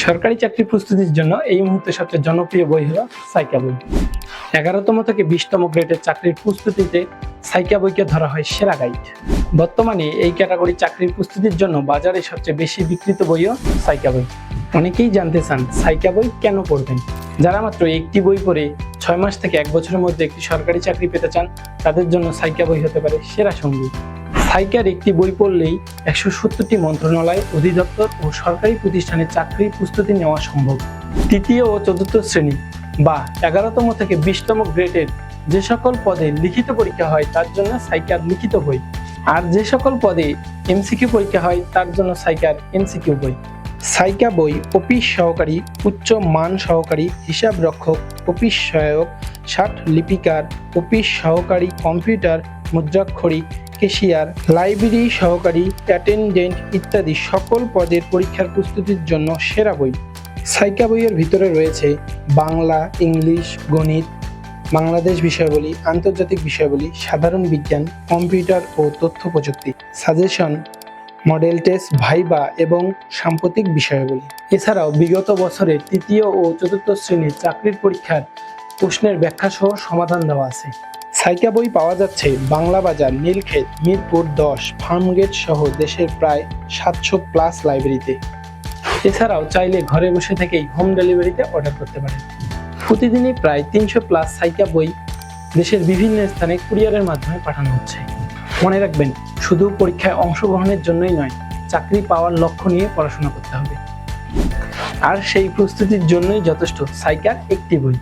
সরকারি চাকরি প্রস্তুতির জন্য এই মুহূর্তে সবচেয়ে জনপ্রিয় বই হলো সাইকা বই। 11তম থেকে 20তম গ্রেডের চাকরির প্রস্তুতিতে সাইকা বইকে ধরা হয় সেরা গাইড। বর্তমানে এই ক্যাটাগরি চাকরির প্রস্তুতির জন্য বাজারে সবচেয়ে বেশি বিক্রিত বইও সাইকা বই। অনেকেই জানতে চান সাইকা বই কেন পড়বেন। যারা মাত্র একটি বই পড়ে 6 মাস থেকে 1 বছরের মধ্যে একটি সরকারি চাকরি পেতে চান, তাদের জন্য সাইকা বই হতে পারে সেরা সঙ্গী। সাইকার একটি বই পড়লেই 170টি মন্ত্রণালয়, অধিদপ্তর ও সরকারি প্রতিষ্ঠানে চাকরির প্রস্তুতি নেওয়া সম্ভব। তৃতীয় ও চতুর্থ শ্রেণী বা 11তম থেকে 20তম গ্রেডের যে সকল পদে লিখিত পরীক্ষা হয় তার জন্য সাইকার লিখিত বই, আর যে সকল পদে এমসিকিউ পরীক্ষা হয় তার জন্য সাইকার এমসিকিউ বই। সাইকা বই অফিস সহকারী, উচ্চ মান সহকারী, হিসাব রক্ষক, অফিস সহায়ক, ষাট লিপিকার, অফিস সহকারী, কম্পিউটার মুদ্রাক্ষরী, ক্যাশিয়ার, লাইব্রেরি সহকারী, অ্যাটেন্ডেন্ট ইত্যাদি সকল পদের পরীক্ষার প্রস্তুতির জন্য সেরা বই। সাইকা বইয়ের ভিতরে রয়েছে বাংলা, ইংলিশ, গণিত, বাংলাদেশ বিষয়াবলী, আন্তর্জাতিক বিষয়াবলী, সাধারণ বিজ্ঞান, কম্পিউটার ও তথ্য প্রযুক্তি, সাজেশন, মডেল টেস্ট, ভাইবা এবং সাম্প্রতিক বিষয়াবলী। এছাড়াও বিগত বছরের তৃতীয় ও চতুর্থ শ্রেণীর চাকরির পরীক্ষার প্রশ্নের ব্যাখ্যা সহ সমাধান দেওয়া আছে। সাইকা বই পাওয়া যাচ্ছে বাংলা বাজার, নীলক্ষেত, মিরপুর 10, ফার্মগেট সহ দেশের প্রায় 700+ লাইব্রেরিতে। এছাড়াও চাইলে ঘরে বসে থেকেই হোম ডেলিভারিতে অর্ডার করতে পারেন। প্রতিদিনই প্রায় 300+ সাইকা বই দেশের বিভিন্ন স্থানে কুরিয়ারের মাধ্যমে পাঠানো হচ্ছে। মনে রাখবেন, শুধু পরীক্ষায় অংশগ্রহণের জন্যই নয়, চাকরি পাওয়ার লক্ষ্য নিয়ে পড়াশোনা করতে হবে। আর সেই প্রস্তুতির জন্যই যথেষ্ট সাইকার একটি বই।